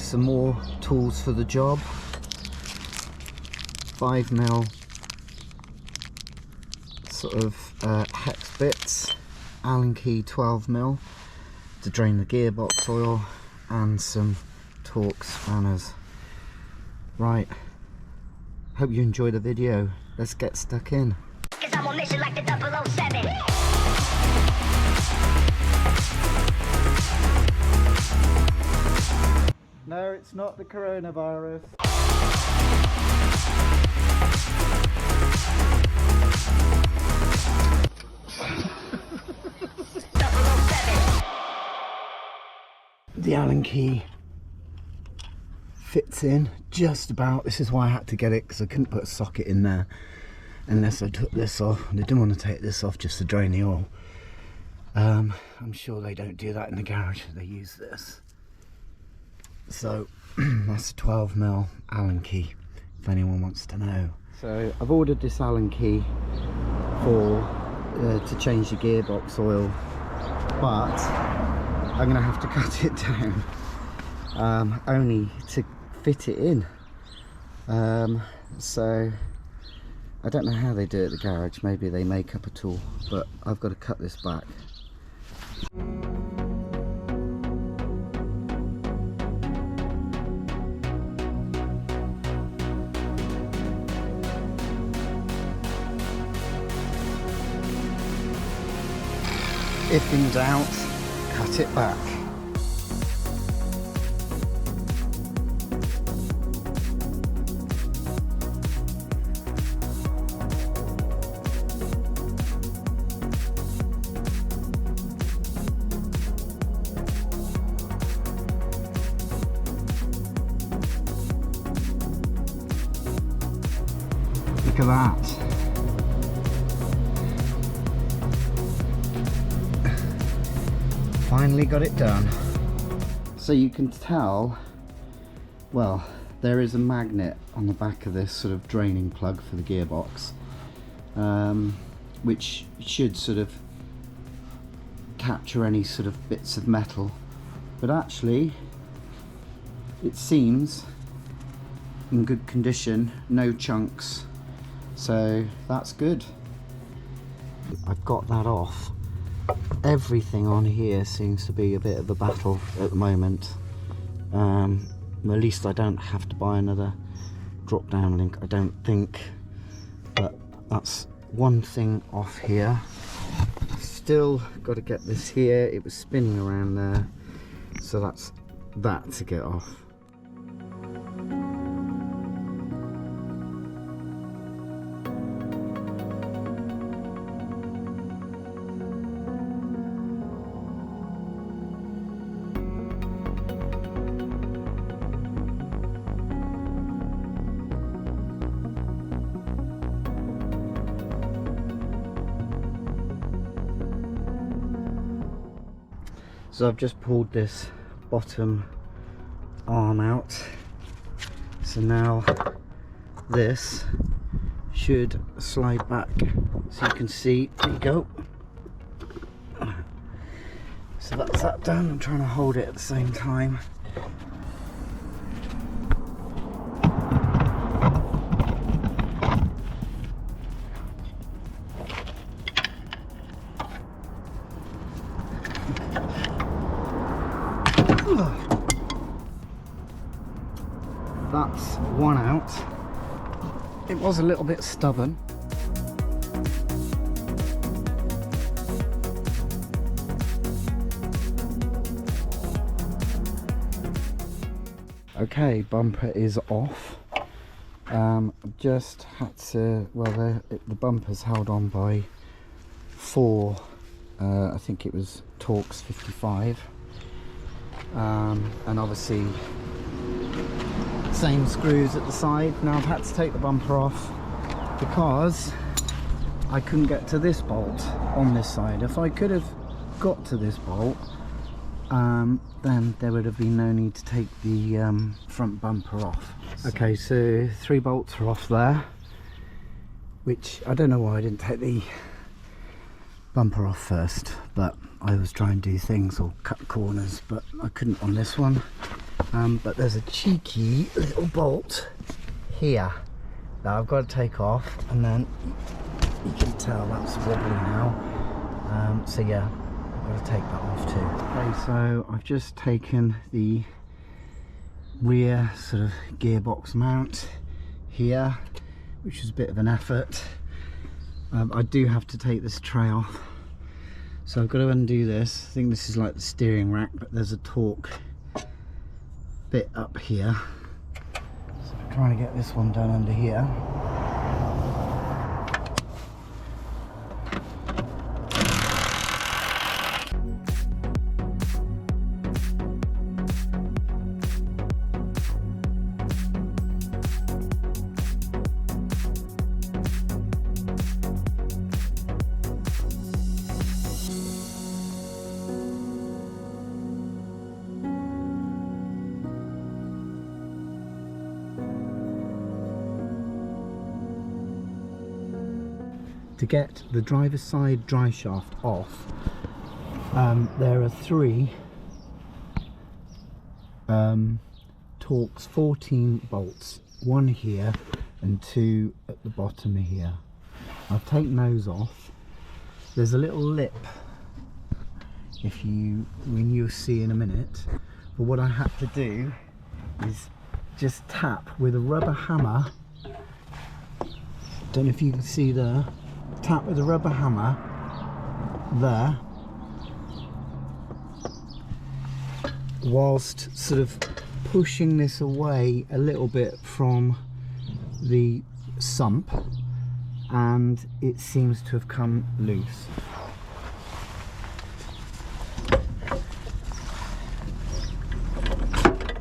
some more tools for the job. 5mm sort of hex bits, Allen key 12mm to drain the gearbox oil, and some Torx spanners. Right, hope you enjoyed the video. Let's get stuck in. 'Cause I'm on mission like the 007. No, it's not the coronavirus. The Allen key fits in just about. This is why I had to get it, because I couldn't put a socket in there unless I took this off. I didn't want to take this off just to drain the oil. I'm sure they don't do that in the garage, they use this. So that's a 12mm Allen key, if anyone wants to know. So I've ordered this Allen key for to change the gearbox oil, but I'm gonna have to cut it down, only to fit it in. So I don't know how they do it at the garage. Maybe they make up a tool, but I've got to cut this back. If in doubt, cut it back. Look at that. Finally got it done. So you can tell, well, there is a magnet on the back of this sort of draining plug for the gearbox, which should sort of capture any sort of bits of metal, but actually it seems in good condition, no chunks, so that's good. I've got that off. Everything on here seems to be a bit of a battle at the moment. Well, at least I don't have to buy another drop down link, I don't think, but that's one thing off here. Still got to get this here, it was spinning around there, so that's that to get off. So I've just pulled this bottom arm out, so now this should slide back, so you can see, there you go. So that's that done. I'm trying to hold it at the same time. That's one out. It was a little bit stubborn. Okay, bumper is off. Just had to, well, the bumper's held on by 4, I think it was Torx 55, and obviously same screws at the side. Now I've had to take the bumper off because I couldn't get to this bolt on this side. If I could have got to this bolt, then there would have been no need to take the front bumper off. Okay, so 3 bolts are off there, which I don't know why I didn't take the bumper off first, but I was trying to do things or cut corners, but I couldn't on this one. But there's a cheeky little bolt here that I've got to take off, and then you can tell that's wobbly now. So yeah, I've got to take that off too. Okay, so I've just taken the rear sort of gearbox mount here, which is a bit of an effort. I do have to take this tray off, so I've got to undo this. I think this is like the steering rack, but there's a torque bit up here, so I'm trying to get this one done under here. To get the driver's side drive shaft off, there are 3 Torx 14 bolts, 1 here and 2 at the bottom here. I've taken those off. There's a little lip, when you'll see in a minute, but what I had to do is just tap with a rubber hammer. Don't know if you can see there. Tap with a rubber hammer there, whilst sort of pushing this away a little bit from the sump, and it seems to have come loose.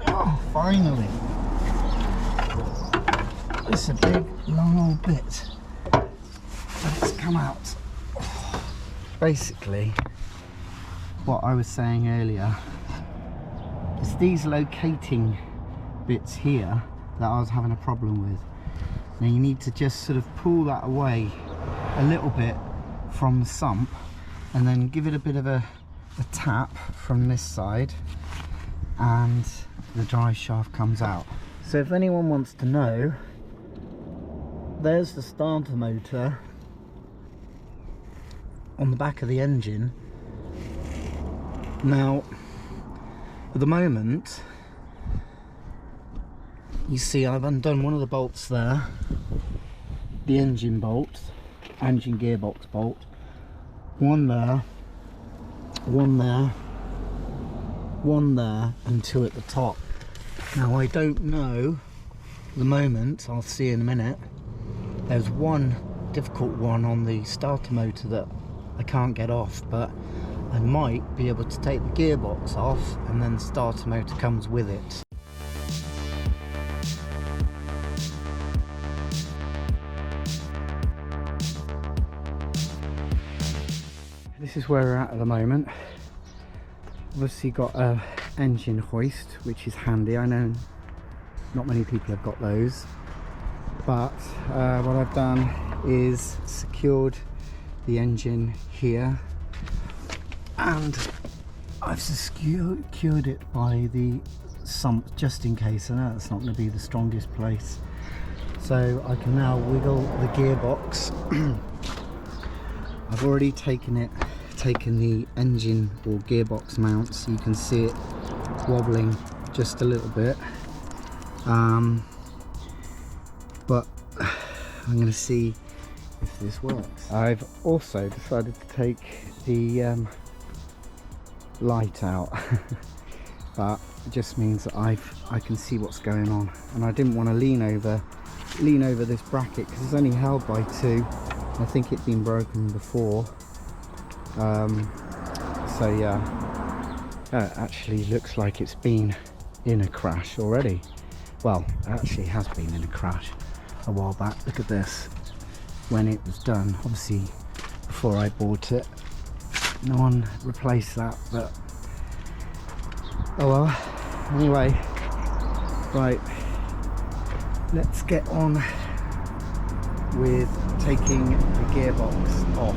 Oh, finally! It's a big long old bit. It's come out. Basically, what I was saying earlier is these locating bits here that I was having a problem with. Now you need to just sort of pull that away a little bit from the sump, and then give it a bit of a tap from this side, and the drive shaft comes out. So if anyone wants to know, there's the starter motor on the back of the engine. Now at the moment, you see I've undone one of the bolts there, the engine bolt, engine gearbox bolt, one there, one there, one there, and 2 at the top. Now I don't know at the moment, I'll see in a minute. There's one difficult one on the starter motor that I can't get off, but I might be able to take the gearbox off, and then the starter motor comes with it. This is where we're at the moment. Obviously got a engine hoist, which is handy. I know not many people have got those, but what I've done is secured the engine here, and I've secured it by the sump just in case. I know it's not going to be the strongest place, so I can now wiggle the gearbox. I've already taken the engine or gearbox mount, so you can see it wobbling just a little bit, but I'm going to see if this works. I've also decided to take the light out, but it just means that I can see what's going on, and I didn't want to lean over this bracket because it's only held by 2. I think it's been broken before, so yeah, it actually looks like it's been in a crash already. Well, it actually has been in a crash a while back. Look at this, when it was done. Obviously before I bought it, no one replaced that, but oh well. Anyway, right, let's get on with taking the gearbox off.